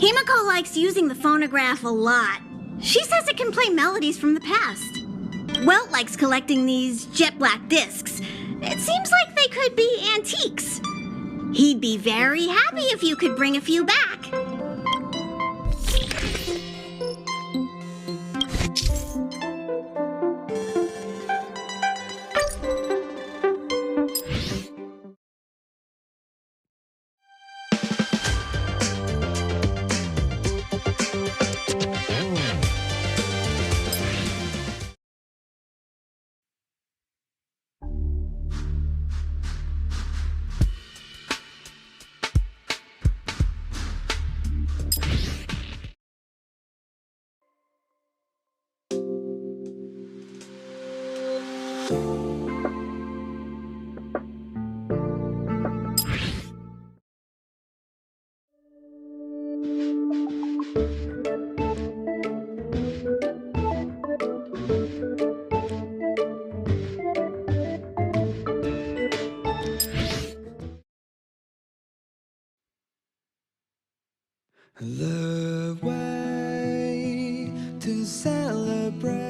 Himiko likes using the phonograph a lot. She says it can play melodies from the past. Welt likes collecting these jet black discs. It seems like they could be antiques. He'd be very happy if you could bring a few back. The way to celebrate.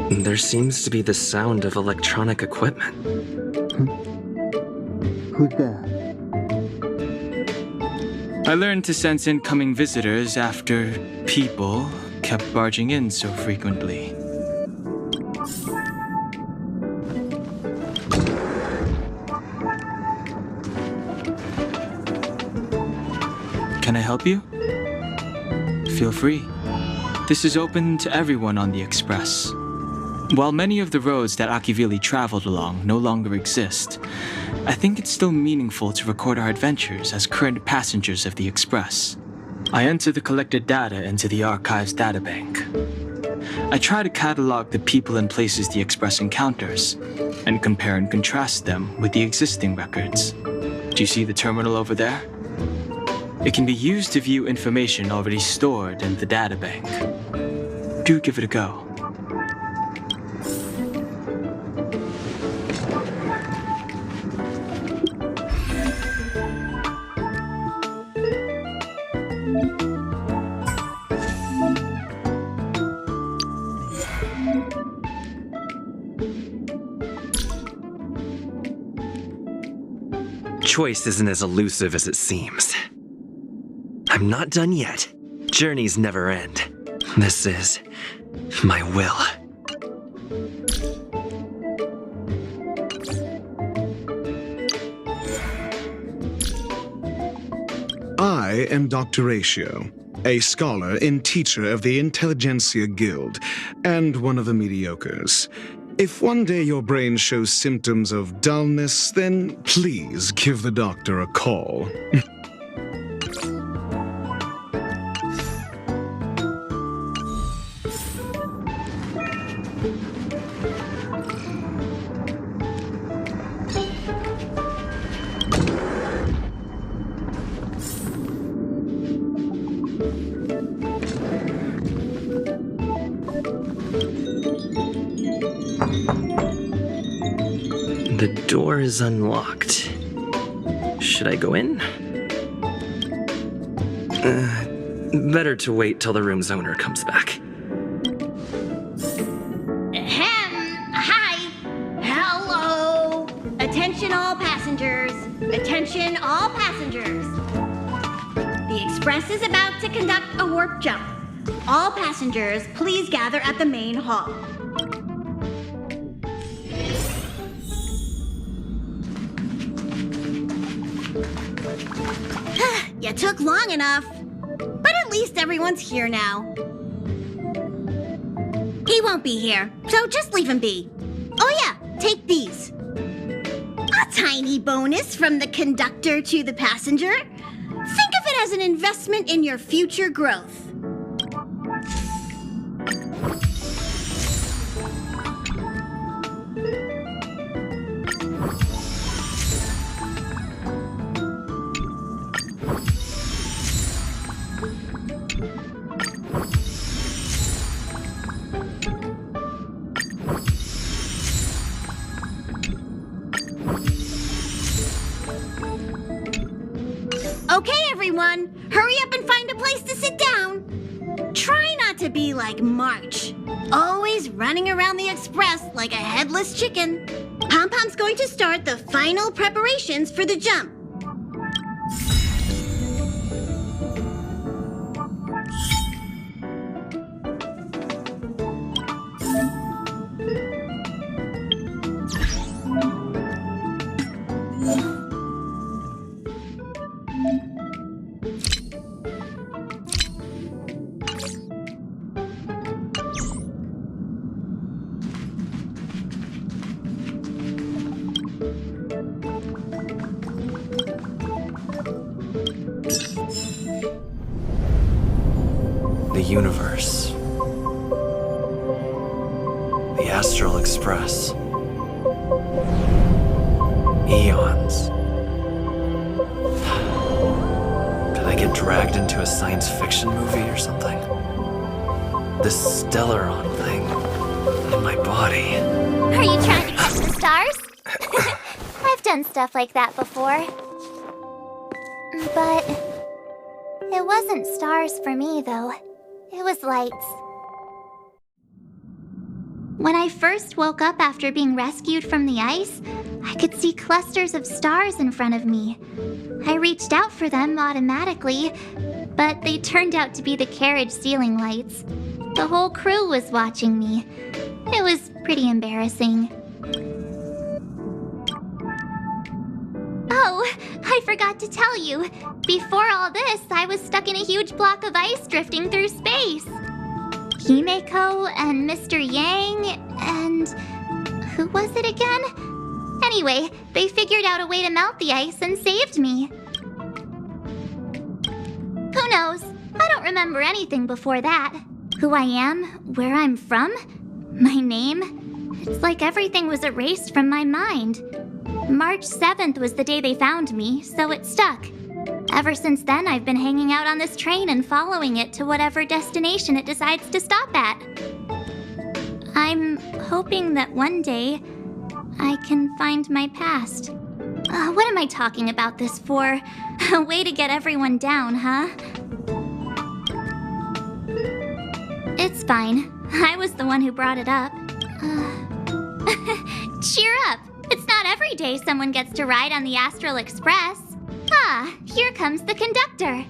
There seems to be the sound of electronic equipment. Who's that? I learned to sense incoming visitors after people kept barging in so frequently. Can I help you? Feel free. This is open to everyone on the Express. While many of the roads that Akivili traveled along no longer exist, I think it's still meaningful to record our adventures as current passengers of the Express. I enter the collected data into the Archives databank. I try to catalog the people and places the Express encounters, and compare and contrast them with the existing records. Do you see the terminal over there? It can be used to view information already stored in the databank. Do give it a go. Choice isn't as elusive as it seems. I'm not done yet. Journeys never end. This is my will. I am Dr. Ratio, a scholar and teacher of the Intelligentsia Guild, and one of the mediocres. If one day your brain shows symptoms of dullness, then please give the doctor a call. The door is unlocked. Should I go in? Better to wait till the room's owner comes back. Hi. Hello. Attention all passengers. Attention all passengers. The Express is about to conduct a warp jump. All passengers, please gather at the main hall. You took long enough, but at least everyone's here now. He won't be here, so just leave him be. Oh yeah, take these. A tiny bonus from the conductor to the passenger. Think of it as an investment in your future growth. Okay, everyone, hurry up and find a place to sit down. Try not to be like March, always running around the express like a headless chicken. Pom-Pom's going to start the final preparations for the jump. The universe. The Astral Express. Eons. Did I get dragged into a science fiction movie or something? This Stellaron thing in my body. Are you trying to catch the stars? I've done stuff like that before. But it wasn't stars for me, though. It was lights. When I first woke up after being rescued from the ice, I could see clusters of stars in front of me. I reached out for them automatically, but they turned out to be the carriage ceiling lights. The whole crew was watching me. It was pretty embarrassing. Oh, I forgot to tell you. Before all this, I was stuck in a huge block of ice drifting through space. Himeko and Mr. Yang and... who was it again? Anyway, they figured out a way to melt the ice and saved me. Who knows? I don't remember anything before that. Who I am, where I'm from, my name. It's like everything was erased from my mind. March 7th was the day they found me, so it stuck. Ever since then, I've been hanging out on this train and following it to whatever destination it decides to stop at. I'm hoping that one day I can find my past. What am I talking about this for? A way to get everyone down, huh? It's fine. I was the one who brought it up. Cheer up! It's not every day someone gets to ride on the Astral Express. Ah, here comes the conductor.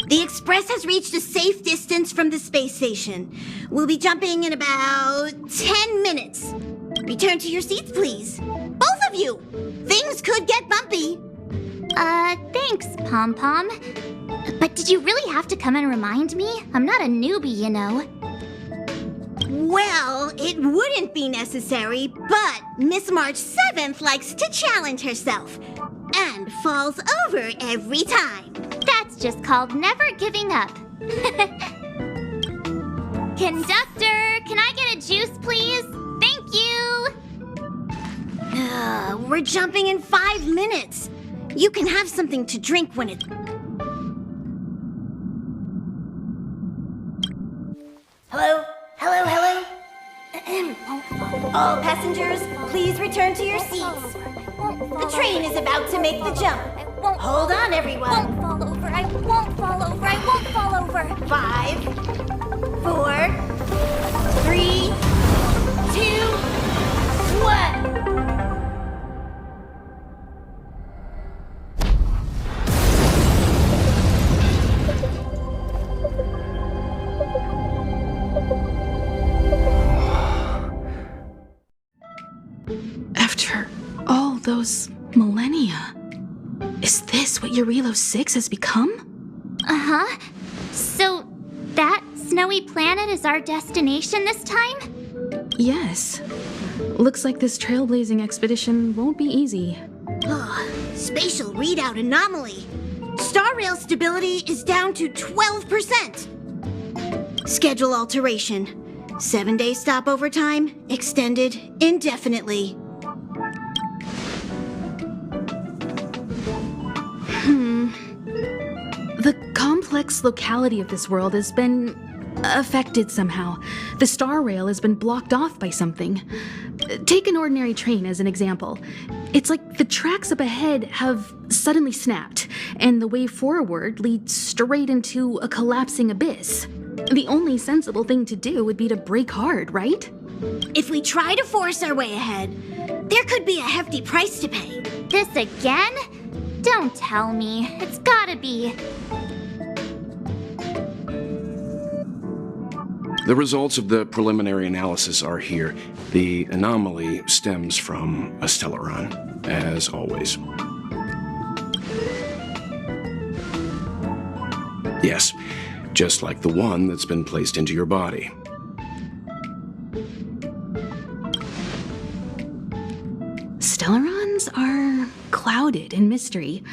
The Express has reached a safe distance from the space station. We'll be jumping in about 10 minutes. Return to your seats, please. Both of you! Things could get bumpy. Thanks, Pom-Pom. But did you really have to come and remind me? I'm not a newbie, you know. Well, it wouldn't be necessary, but Miss March 7th likes to challenge herself and falls over every time. That's just called never giving up. Conductor, can I get a juice, please? Thank you! We're jumping in 5 minutes. You can have something to drink when it's... Hello? Hello, hello? All passengers, please return to your seats. The train is about to make the jump. Hold on, everyone. I won't fall over. I won't fall over. I won't fall over. 5, 4, 3, 2, 1. After all those millennia, is this what Eurilo 6 has become? Uh-huh. So, that snowy planet is our destination this time? Yes. Looks like this trailblazing expedition won't be easy. Spatial readout anomaly. Star rail stability is down to 12%. Schedule alteration. 7-day stopover time extended indefinitely. The complex locality of this world has been affected somehow. The star rail has been blocked off by something. Take an ordinary train as an example. It's like the tracks up ahead have suddenly snapped, and the way forward leads straight into a collapsing abyss. The only sensible thing to do would be to brake hard, right? If we try to force our way ahead, there could be a hefty price to pay. This again? Don't tell me. It's gotta be. The results of the preliminary analysis are here. The anomaly stems from a Stellaron, as always. Yes, just like the one that's been placed into your body. Stellarons are clouded in mystery.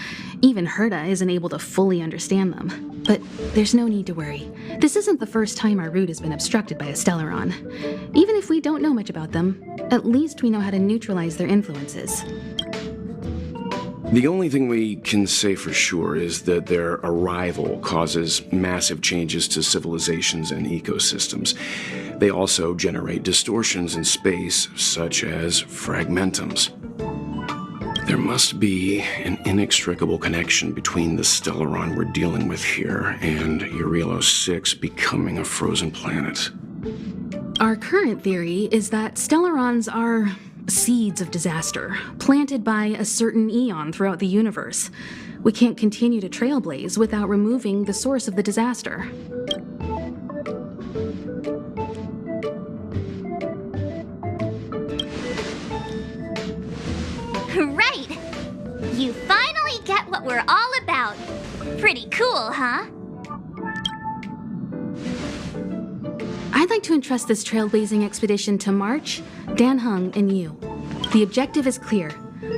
Even Herta isn't able to fully understand them. But there's no need to worry. This isn't the first time our route has been obstructed by a Stellaron. Even if we don't know much about them, at least we know how to neutralize their influences. The only thing we can say for sure is that their arrival causes massive changes to civilizations and ecosystems. They also generate distortions in space, such as fragmentums. There must be an inextricable connection between the Stellaron we're dealing with here and Eurelos 6 becoming a frozen planet. Our current theory is that Stellarons are seeds of disaster, planted by a certain eon throughout the universe. We can't continue to trailblaze without removing the source of the disaster. Right! You finally get what we're all about. Pretty cool, huh? I'd like to entrust this trailblazing expedition to March, Dan Heng, and you. The objective is clear.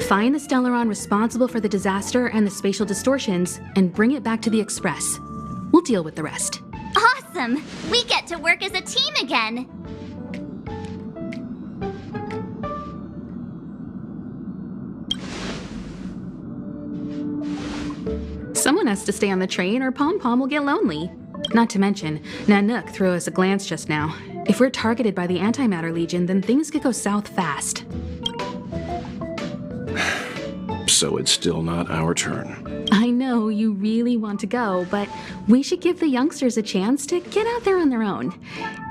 Find the Stellaron responsible for the disaster and the spatial distortions, and bring it back to the Express. We'll deal with the rest. Awesome! We get to work as a team again! Someone has to stay on the train or Pom Pom will get lonely. Not to mention, Nanook threw us a glance just now. If we're targeted by the Antimatter Legion, then things could go south fast. So it's still not our turn. I know you really want to go, but we should give the youngsters a chance to get out there on their own.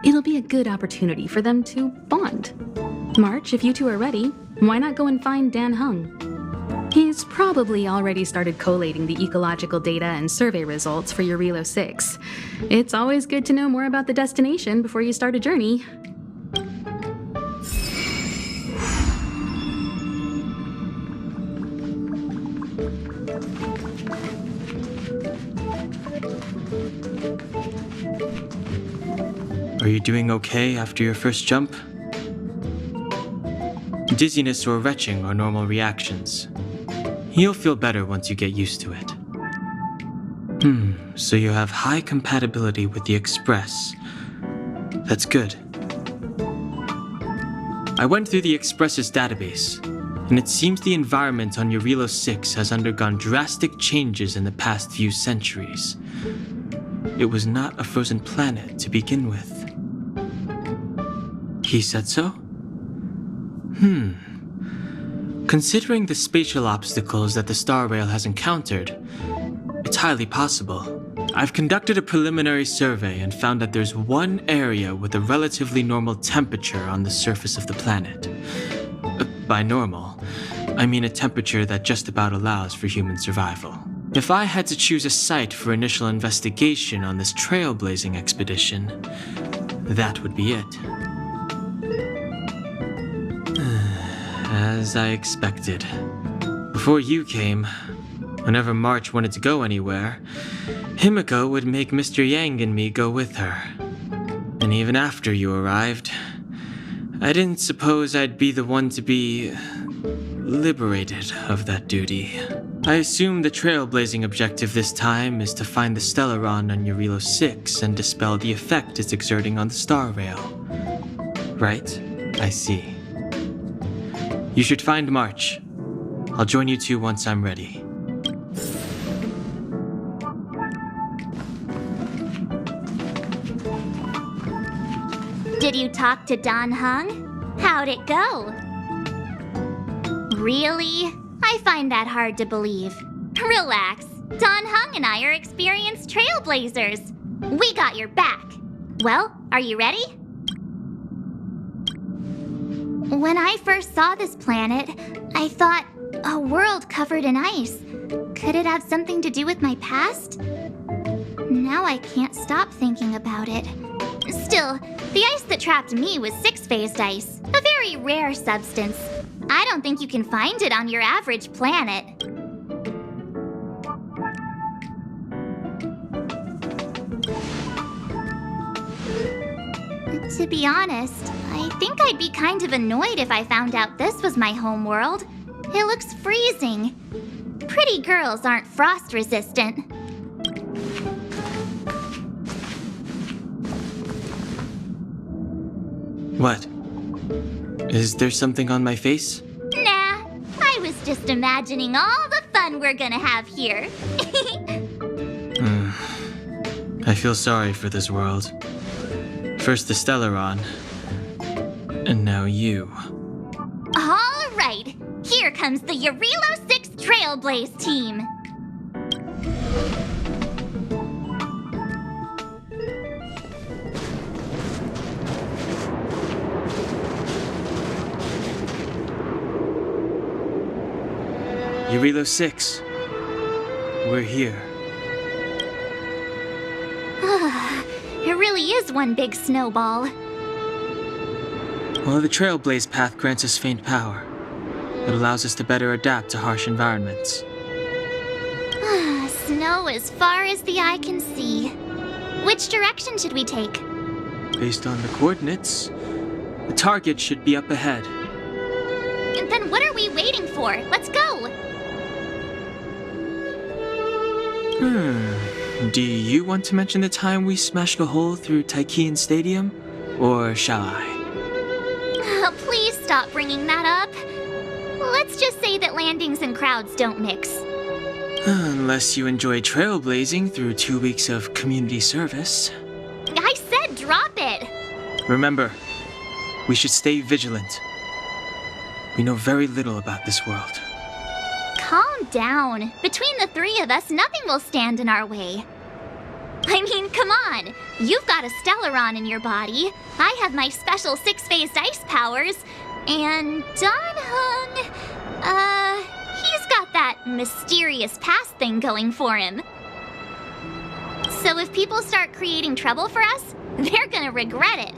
It'll be a good opportunity for them to bond. March, if you two are ready, why not go and find Dan Heng? He's probably already started collating the ecological data and survey results for Eurelos 6. It's always good to know more about the destination before you start a journey. Are you doing okay after your first jump? Dizziness or retching are normal reactions. You'll feel better once you get used to it. So you have high compatibility with the Express. That's good. I went through the Express's database, and it seems the environment on Eurelos 6 has undergone drastic changes in the past few centuries. It was not a frozen planet to begin with. He said so? Considering the spatial obstacles that the Star Rail has encountered, it's highly possible. I've conducted a preliminary survey and found that there's one area with a relatively normal temperature on the surface of the planet. By normal, I mean a temperature that just about allows for human survival. If I had to choose a site for initial investigation on this trailblazing expedition, that would be it. As I expected. Before you came, whenever March wanted to go anywhere, Himiko would make Mr. Yang and me go with her. And even after you arrived, I didn't suppose I'd be the one to be liberated of that duty. I assume the trailblazing objective this time is to find the Stellaron on Eurelos 6 and dispel the effect it's exerting on the Star Rail. Right? I see. You should find March. I'll join you two once I'm ready. Did you talk to Dan Heng? How'd it go? Really? I find that hard to believe. Relax. Don Hung and I are experienced trailblazers. We got your back. Well, are you ready? When I first saw this planet, I thought, a world covered in ice. Could it have something to do with my past? Now I can't stop thinking about it. Still, the ice that trapped me was six-phased ice, a very rare substance. I don't think you can find it on your average planet. To be honest, I think I'd be kind of annoyed if I found out this was my home world. It looks freezing. Pretty girls aren't frost resistant. What? Is there something on my face? Nah, I was just imagining all the fun we're gonna have here. I feel sorry for this world. First the Stellaron, and now you. All right, here comes the Eurilo 6 Trailblaze team. Eurilo 6. We're here. It really is one big snowball. Well, the Trailblaze path grants us faint power. It allows us to better adapt to harsh environments. Snow as far as the eye can see. Which direction should we take? Based on the coordinates, the target should be up ahead. Then what are we waiting for? Let's go! Do you want to mention the time we smashed a hole through Taikian Stadium? Or shall I? Oh, please stop bringing that up. Let's just say that landings and crowds don't mix. Unless you enjoy trailblazing through 2 weeks of community service. I said drop it! Remember, we should stay vigilant. We know very little about this world. Calm down. Between the three of us, nothing will stand in our way. I mean, come on. You've got a Stellaron in your body. I have my special six-phased ice powers. And Don Hung, he's got that mysterious past thing going for him. So if people start creating trouble for us, they're gonna regret it.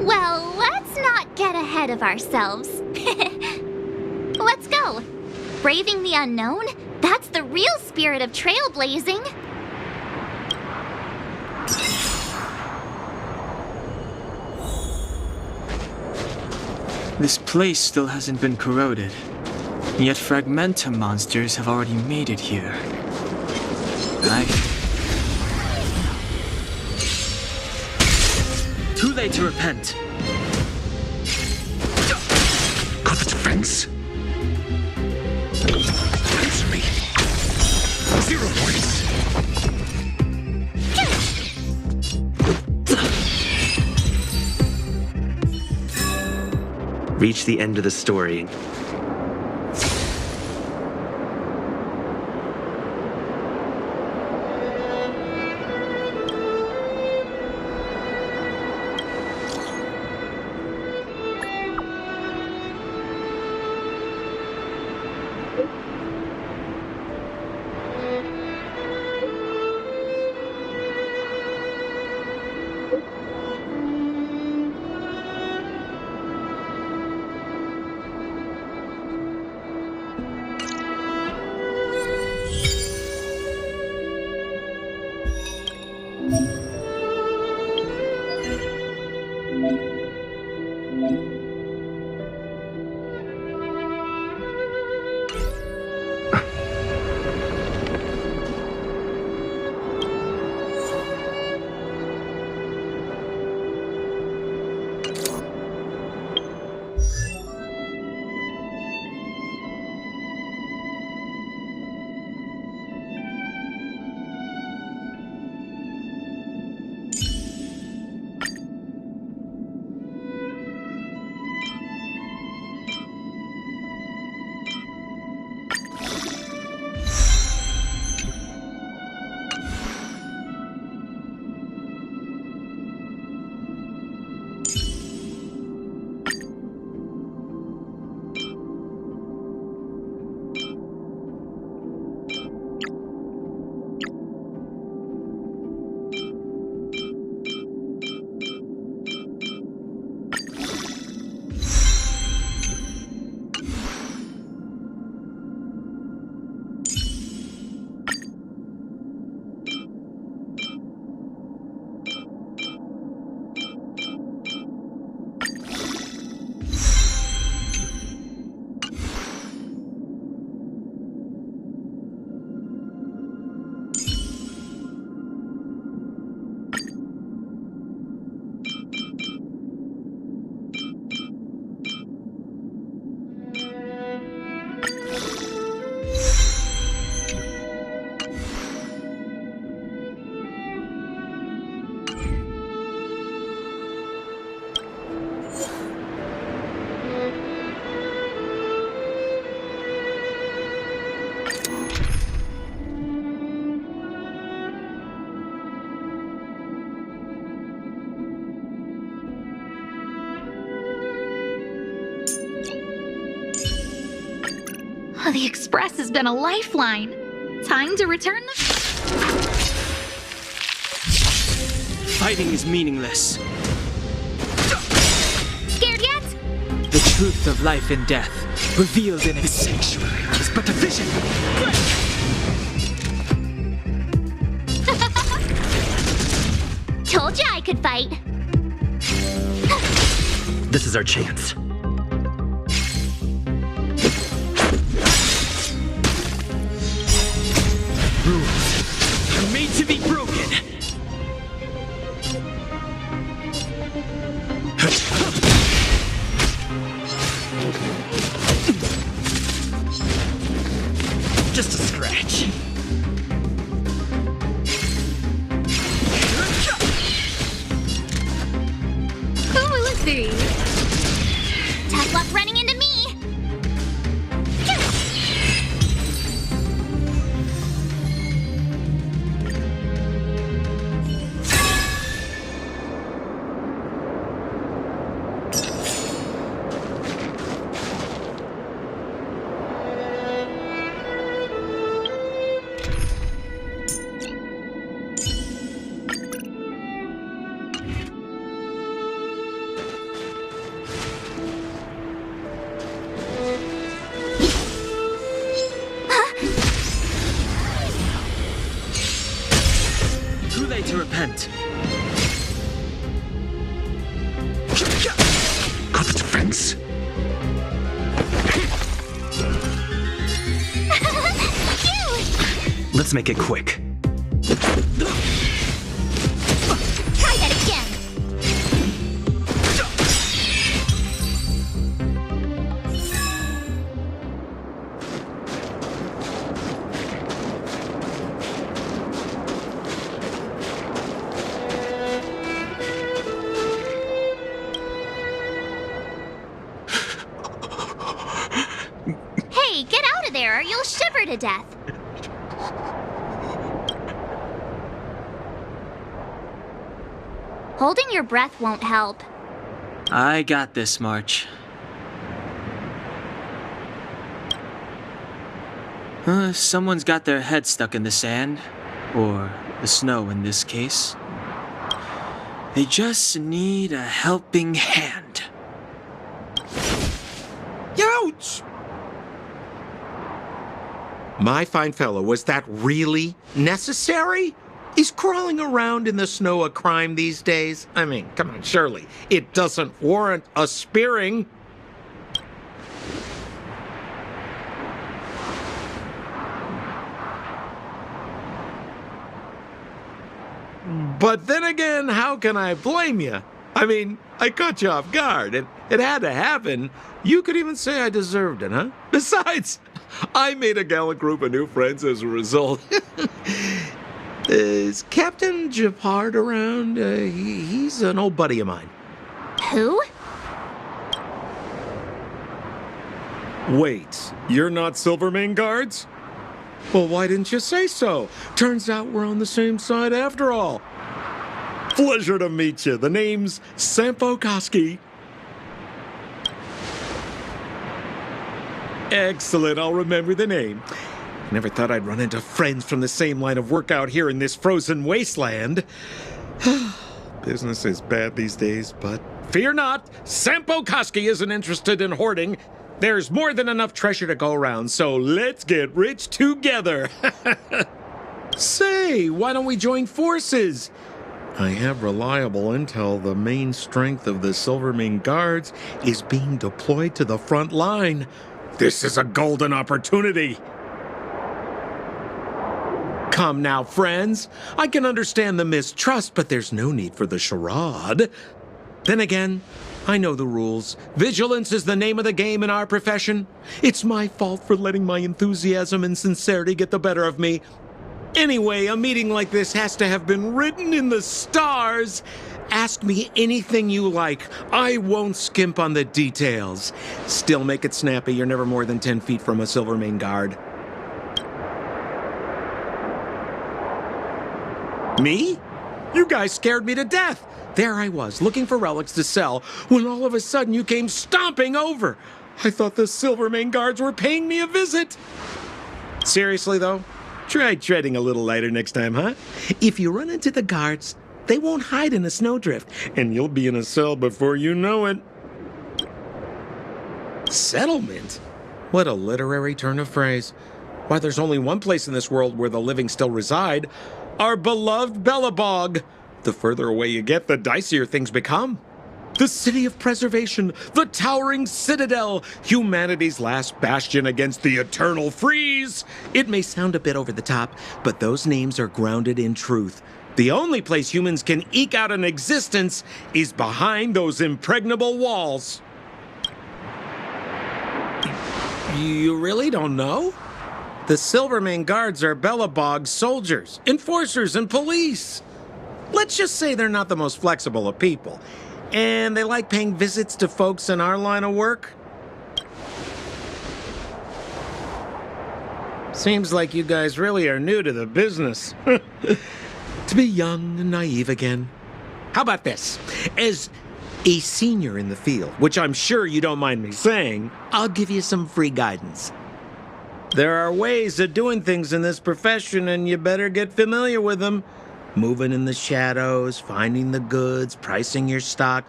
Well, let's not get ahead of ourselves. Let's go. Braving the unknown? That's the real spirit of trailblazing. This place still hasn't been corroded, yet Fragmentum monsters have already made it here. Too late to repent. Got the defense? Answer me. 0 points. Reach the end of the story. The Express has been a lifeline. Time to return the... Fighting is meaningless. Scared yet? The truth of life and death, revealed in its sanctuary, is but a vision. Told ya I could fight. This is our chance. Rules are made to be broken. Just a scratch. Ooh, let's see. Tough luck running into me. Too late to repent. Got the defense. Let's make it quick. Try that again. Hey, get out of there or you'll shiver to death. Holding your breath won't help. I got this, March. Someone's got their head stuck in the sand, or the snow in this case. They just need a helping hand. Ouch! My fine fellow, was that really necessary? Is crawling around in the snow a crime these days? I mean, come on, surely. It doesn't warrant a spearing. But then again, how can I blame you? I mean, I caught you off guard. It had to happen. You could even say I deserved it, huh? Besides, I made a gallant group of new friends as a result. Is Captain Japard around? He's an old buddy of mine. Who? Wait, you're not Silvermane guards? Well, why didn't you say so? Turns out we're on the same side after all. Pleasure to meet you. The name's Sampo Koski. Excellent, I'll remember the name. Never thought I'd run into friends from the same line of work out here in this frozen wasteland. Business is bad these days, but fear not, Sampo Koski isn't interested in hoarding. There's more than enough treasure to go around, so let's get rich together. Say, why don't we join forces? I have reliable intel the main strength of the Silvermane Guards is being deployed to the front line. This is a golden opportunity. Come now, friends. I can understand the mistrust, but there's no need for the charade. Then again, I know the rules. Vigilance is the name of the game in our profession. It's my fault for letting my enthusiasm and sincerity get the better of me. Anyway, a meeting like this has to have been written in the stars. Ask me anything you like. I won't skimp on the details. Still make it snappy. You're never more than 10 feet from a Silvermane guard. Me? You guys scared me to death. There I was, looking for relics to sell, when all of a sudden you came stomping over. I thought the Silvermane guards were paying me a visit. Seriously, though, try treading a little lighter next time, huh? If you run into the guards, they won't hide in a snowdrift, and you'll be in a cell before you know it. Settlement? What a literary turn of phrase. Why, there's only one place in this world where the living still reside. Our beloved Belabog. The further away you get, the dicier things become. The city of preservation, the towering citadel, humanity's last bastion against the eternal freeze. It may sound a bit over the top, but those names are grounded in truth. The only place humans can eke out an existence is behind those impregnable walls. You really don't know? The Silvermane guards are Belabog's soldiers, enforcers, and police. Let's just say they're not the most flexible of people. And they like paying visits to folks in our line of work. Seems like you guys really are new to the business. To be young and naive again. How about this? As a senior in the field, which I'm sure you don't mind me saying, I'll give you some free guidance. There are ways of doing things in this profession, and you better get familiar with them. Moving in the shadows, finding the goods, pricing your stock,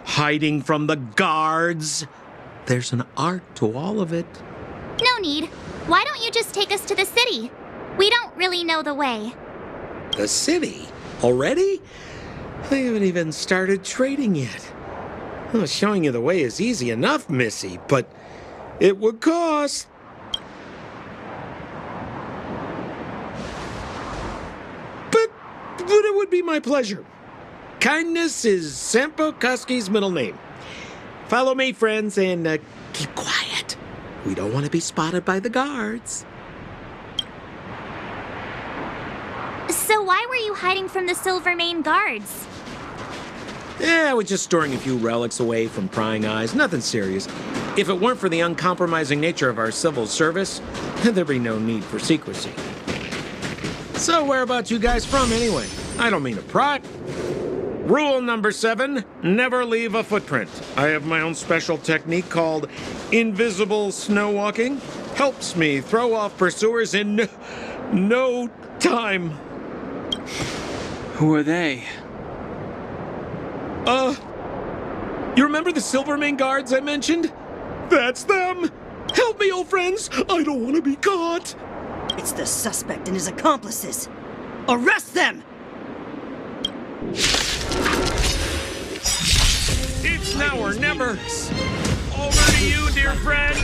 hiding from the guards. There's an art to all of it. No need. Why don't you just take us to the city? We don't really know the way. The city? Already? They haven't even started trading yet. Well, showing you the way is easy enough, Missy, but it would cost. But it would be my pleasure. Kindness is Sampo Kuski's middle name. Follow me, friends, and keep quiet. We don't want to be spotted by the guards. So why were you hiding from the Silvermane guards? I was just storing a few relics away from prying eyes. Nothing serious. If it weren't for the uncompromising nature of our civil service, there'd be no need for secrecy. So whereabouts you guys from, anyway? I don't mean to pry. Rule number 7, never leave a footprint. I have my own special technique called invisible snow walking. Helps me throw off pursuers in no time. Who are they? You remember the Silvermane guards I mentioned? That's them! Help me, old friends! I don't want to be caught! It's the suspect and his accomplices. Arrest them! It's now or never! Over to you, dear friends!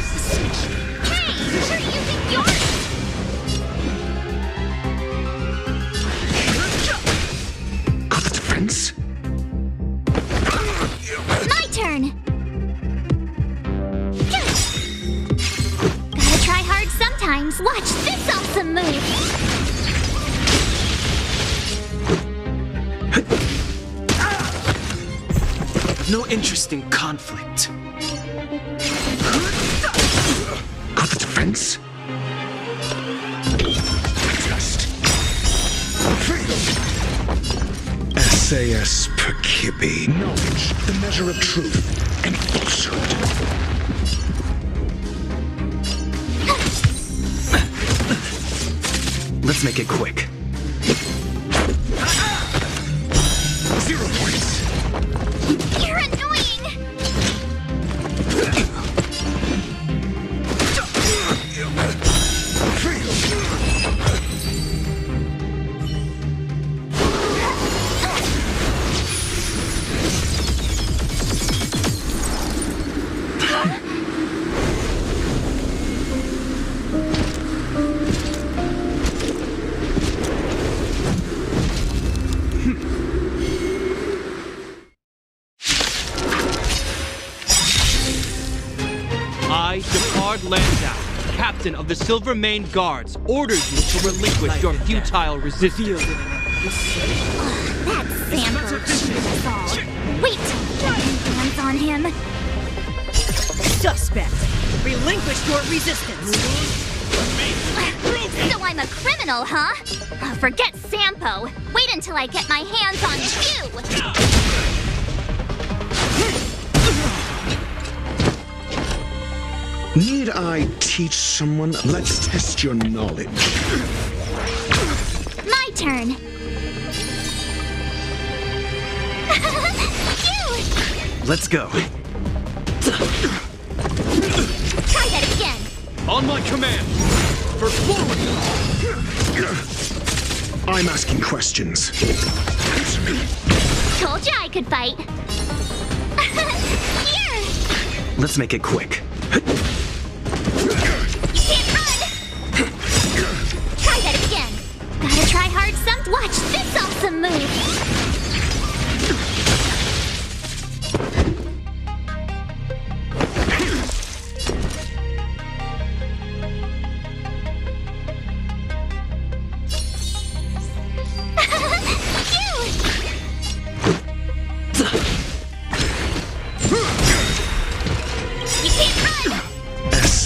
Hey, you're using yours! Got the defense? My turn! Gotta try hard sometimes. Watch this awesome move! No interest in conflict. Got the defense? Just SAS Perkibi. Knowledge, the measure of truth and falsehood. Let's make it quick. 0 points. You're annoying! I, Depard Landau, captain of the Silvermane Guards, order you to relinquish your futile resistance. That's Sampo cheated us all. Wait till we get hands on him. Suspect! Relinquish your resistance! So I'm a criminal, huh? Forget Sampo. Wait until I get my hands on you! Need I teach someone? Let's test your knowledge. My turn. Phew! Let's go. Try that again. On my command! First forward! I'm asking questions. Answer me. Told you I could fight. Here! Let's make it quick. You can't run! Try that again. Gotta try hard some. Watch this awesome move.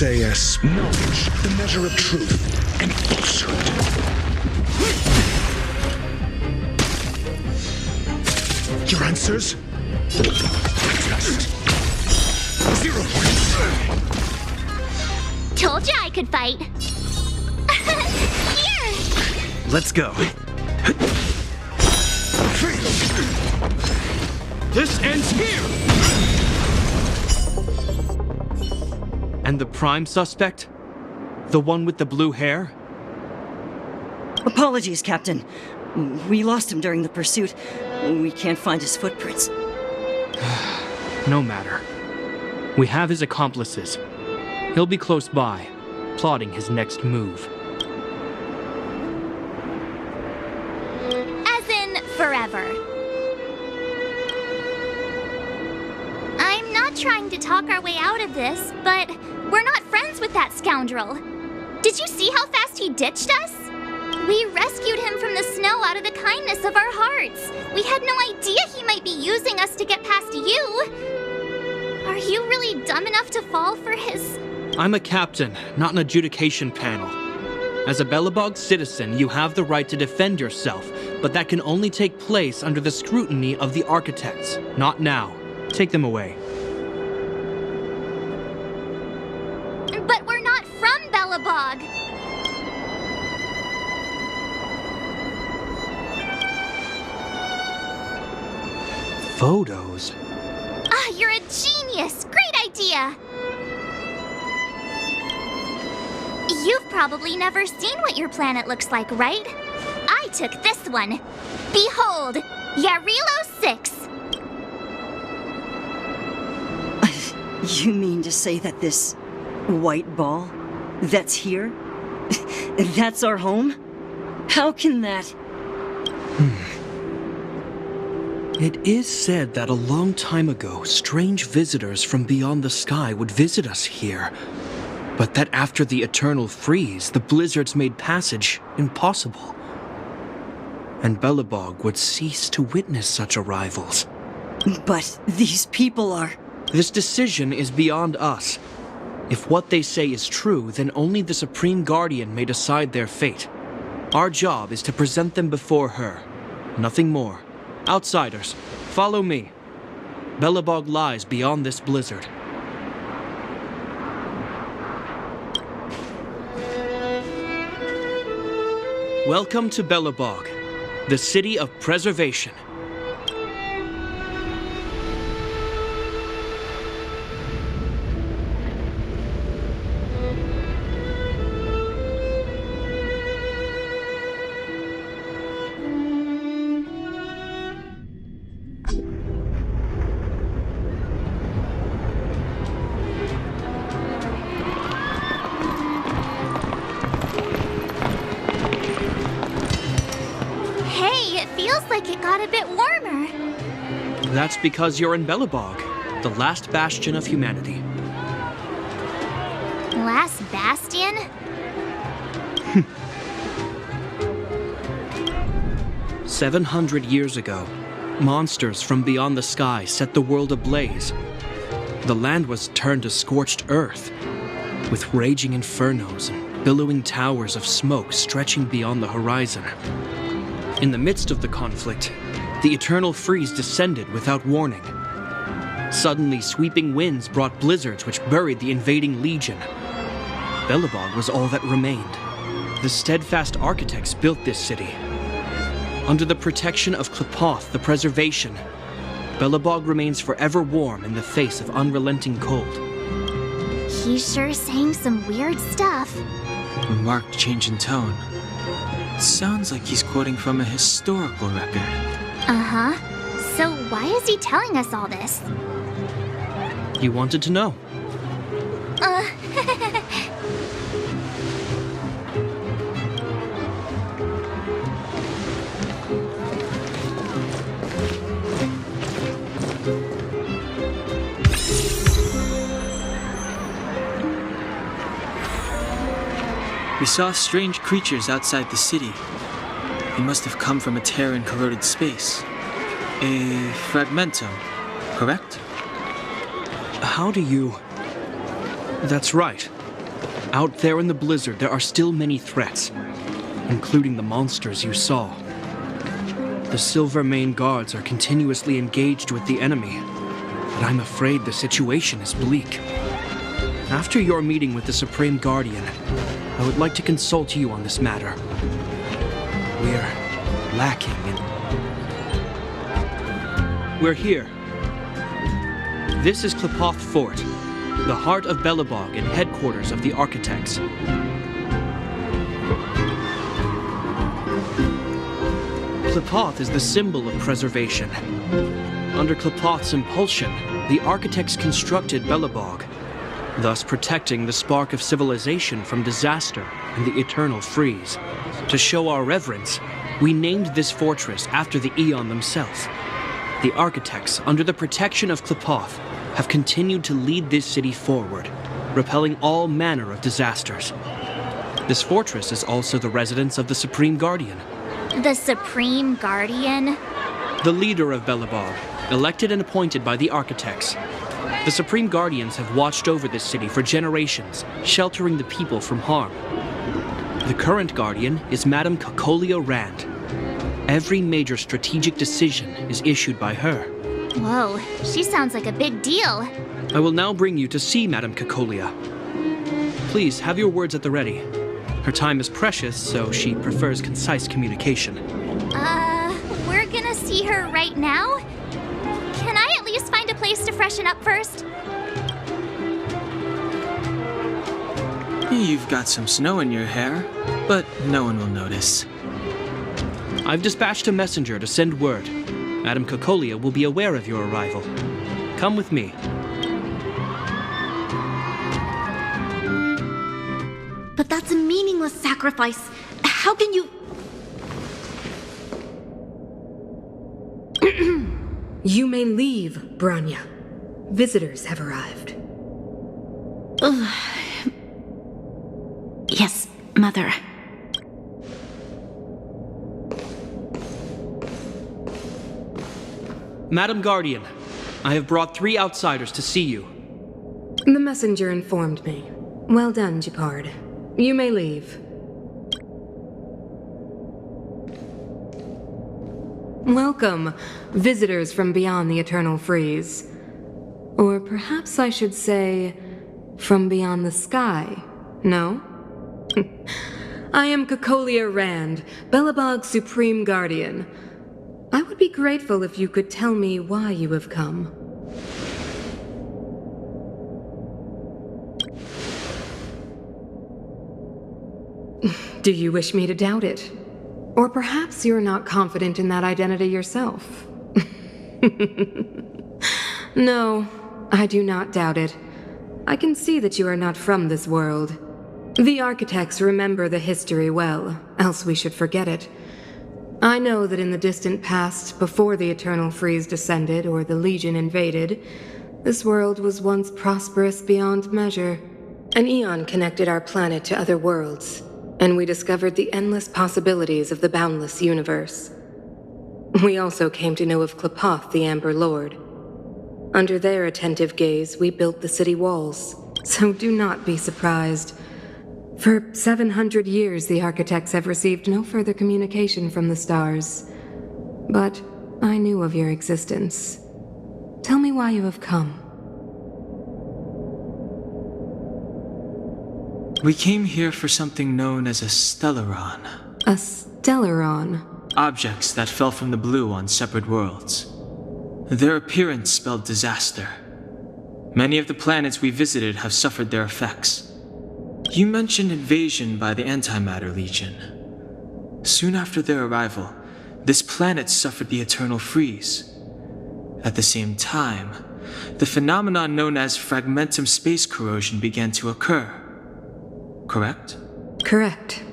SAS, knowledge, the measure of truth and falsehood. Your answers? Test. 0 points. Told you I could fight. Here! Let's go. This ends here! And the prime suspect? The one with the blue hair? Apologies, Captain. We lost him during the pursuit. We can't find his footprints. No matter. We have his accomplices. He'll be close by, plotting his next move. As in, forever. I'm not trying to talk our way out of this, but we're not friends with that scoundrel. Did you see how fast he ditched us? We rescued him from the snow out of the kindness of our hearts. We had no idea he might be using us to get past you. Are you really dumb enough to fall for his... I'm a captain, not an adjudication panel. As a Belabog citizen, you have the right to defend yourself, but that can only take place under the scrutiny of the architects. Not now. Take them away. But we're not from Belabog. Photos? Ah, you're a genius! Great idea! You've probably never seen what your planet looks like, right? I took this one. Behold, Yarilo 6. You mean to say that this white ball that's here? That's our home? How can that... It is said that a long time ago, strange visitors from beyond the sky would visit us here. But that after the eternal freeze, the blizzards made passage impossible. And Belabog would cease to witness such arrivals. But these people are... This decision is beyond us. If what they say is true, then only the Supreme Guardian may decide their fate. Our job is to present them before her. Nothing more. Outsiders, follow me. Belabog lies beyond this blizzard. Welcome to Belabog, the city of preservation. It got a bit warmer. That's because you're in Belabog, the last bastion of humanity. Last bastion? 700 years ago, monsters from beyond the sky set the world ablaze. The land was turned to scorched earth, with raging infernos and billowing towers of smoke stretching beyond the horizon. In the midst of the conflict, the eternal freeze descended without warning. Suddenly, sweeping winds brought blizzards which buried the invading legion. Belabog was all that remained. The steadfast architects built this city. Under the protection of Klepoth, the preservation, Belabog remains forever warm in the face of unrelenting cold. He's sure saying some weird stuff. A marked change in tone. It sounds like he's quoting from a historical record. Uh-huh. So why is he telling us all this? He wanted to know. We saw strange creatures outside the city. They must have come from a tear in corroded space. A fragmentum, correct? How do you... That's right. Out there in the blizzard, there are still many threats, including the monsters you saw. The Silvermane guards are continuously engaged with the enemy, but I'm afraid the situation is bleak. After your meeting with the Supreme Guardian, I would like to consult you on this matter. We're lacking in... We're here. This is Klepoth Fort, the heart of Belabog and headquarters of the architects. Klepoth is the symbol of preservation. Under Klepoth's impulsion, the architects constructed Belabog, thus protecting the spark of civilization from disaster and the eternal freeze. To show our reverence, we named this fortress after the Aeon themselves. The architects, under the protection of Klepoth, have continued to lead this city forward, repelling all manner of disasters. This fortress is also the residence of the Supreme Guardian. The Supreme Guardian? The leader of Belabog, elected and appointed by the architects. The Supreme Guardians have watched over this city for generations, sheltering the people from harm. The current Guardian is Madame Kakolia Rand. Every major strategic decision is issued by her. Whoa, she sounds like a big deal. I will now bring you to see Madame Kakolia. Please, have your words at the ready. Her time is precious, so she prefers concise communication. We're gonna see her right now? Can I at least find a place to freshen up first? You've got some snow in your hair, but no one will notice. I've dispatched a messenger to send word. Madame Kakolia will be aware of your arrival. Come with me. But that's a meaningless sacrifice. How can you... You may leave, Branya. Visitors have arrived. Yes, Mother. Madam Guardian, I have brought 3 outsiders to see you. The messenger informed me. Well done, Gepard. You may leave. Welcome, visitors from beyond the eternal freeze. Or perhaps I should say, from beyond the sky, no? I am Kakolia Rand, Belabog's Supreme Guardian. I would be grateful if you could tell me why you have come. Do you wish me to doubt it? Or perhaps you're not confident in that identity yourself? No, I do not doubt it. I can see that you are not from this world. The architects remember the history well, else we should forget it. I know that in the distant past, before the Eternal Freeze descended or the Legion invaded, this world was once prosperous beyond measure. An Aeon connected our planet to other worlds, and we discovered the endless possibilities of the boundless universe. We also came to know of Klepoth, the Amber Lord. Under their attentive gaze, we built the city walls, so do not be surprised. For 700 years, the architects have received no further communication from the stars. But I knew of your existence. Tell me why you have come. We came here for something known as a Stellaron. A Stellaron? Objects that fell from the blue on separate worlds. Their appearance spelled disaster. Many of the planets we visited have suffered their effects. You mentioned invasion by the Antimatter Legion. Soon after their arrival, this planet suffered the eternal freeze. At the same time, the phenomenon known as fragmentum space corrosion began to occur. Correct? Correct.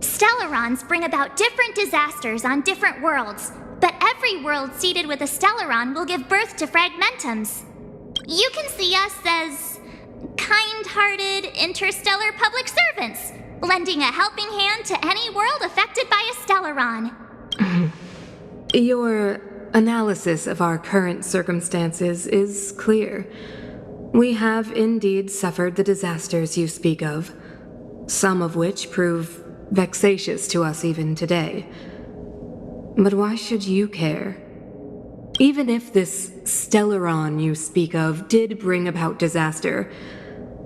Stellarons bring about different disasters on different worlds, but every world seeded with a Stellaron will give birth to fragmentums. You can see us as kind-hearted interstellar public servants, lending a helping hand to any world affected by a Stellaron. Your analysis of our current circumstances is clear. We have indeed suffered the disasters you speak of, some of which prove vexatious to us even today. But why should you care? Even if this Stellaron you speak of did bring about disaster,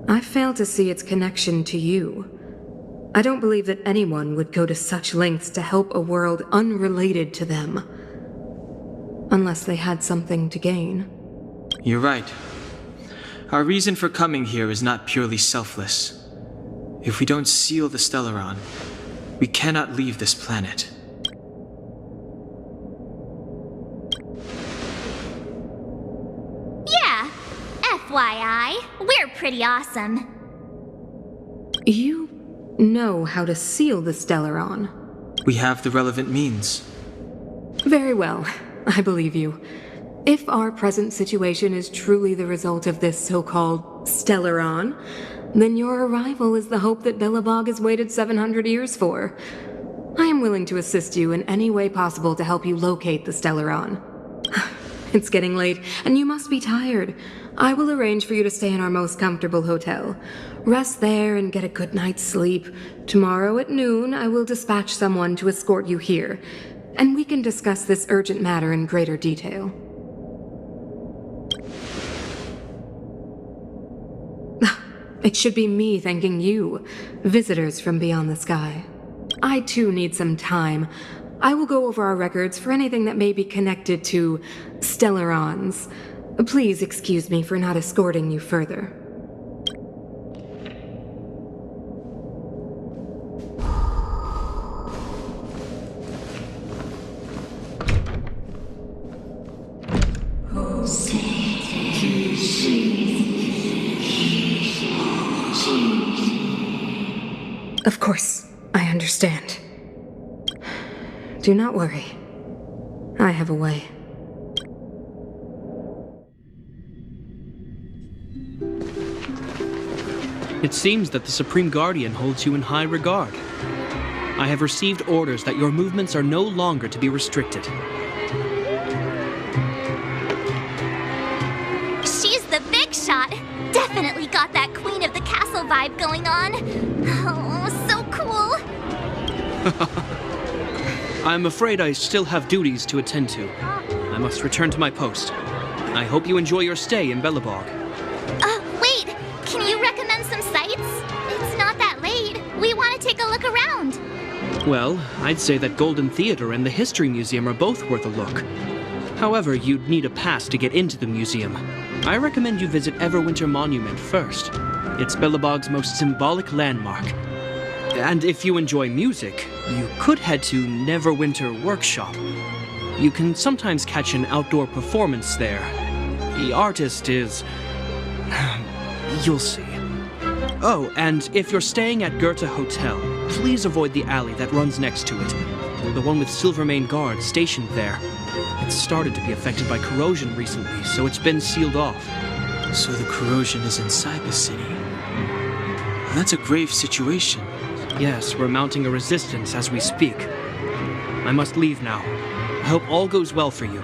I fail to see its connection to you. I don't believe that anyone would go to such lengths to help a world unrelated to them. Unless they had something to gain. You're right. Our reason for coming here is not purely selfless. If we don't seal the Stellaron, we cannot leave this planet. Yeah, FYI, we're pretty awesome. You know how to seal the Stellaron. We have the relevant means. Very well, I believe you. If our present situation is truly the result of this so-called Stellaron, then your arrival is the hope that Belabog has waited 700 years for. I am willing to assist you in any way possible to help you locate the Stellaron. It's getting late, and you must be tired. I will arrange for you to stay in our most comfortable hotel. Rest there and get a good night's sleep. Tomorrow at noon, I will dispatch someone to escort you here, and we can discuss this urgent matter in greater detail. It should be me thanking you, visitors from beyond the sky. I too need some time. I will go over our records for anything that may be connected to Stellarons. Please excuse me for not escorting you further. Of course, I understand. Do not worry. I have a way. It seems that the Supreme Guardian holds you in high regard. I have received orders that your movements are no longer to be restricted. She's the big shot. Definitely got that Queen of the Castle vibe going on. Oh, so cool. I'm afraid I still have duties to attend to. I must return to my post. I hope you enjoy your stay in Belabog. Wait. Can you recommend some sights? It's not that late. We want to take a look around. Well, I'd say that Golden Theater and the History Museum are both worth a look. However, you'd need a pass to get into the museum. I recommend you visit Everwinter Monument first. It's Belabog's most symbolic landmark. And if you enjoy music, you could head to Neverwinter Workshop. You can sometimes catch an outdoor performance there. The artist is... you'll see. Oh, and if you're staying at Goethe Hotel, please avoid the alley that runs next to it. The one with Silvermane guards stationed there. It's started to be affected by corrosion recently, so it's been sealed off. So the corrosion is inside the city. That's a grave situation. Yes, we're mounting a resistance as we speak. I must leave now. I hope all goes well for you.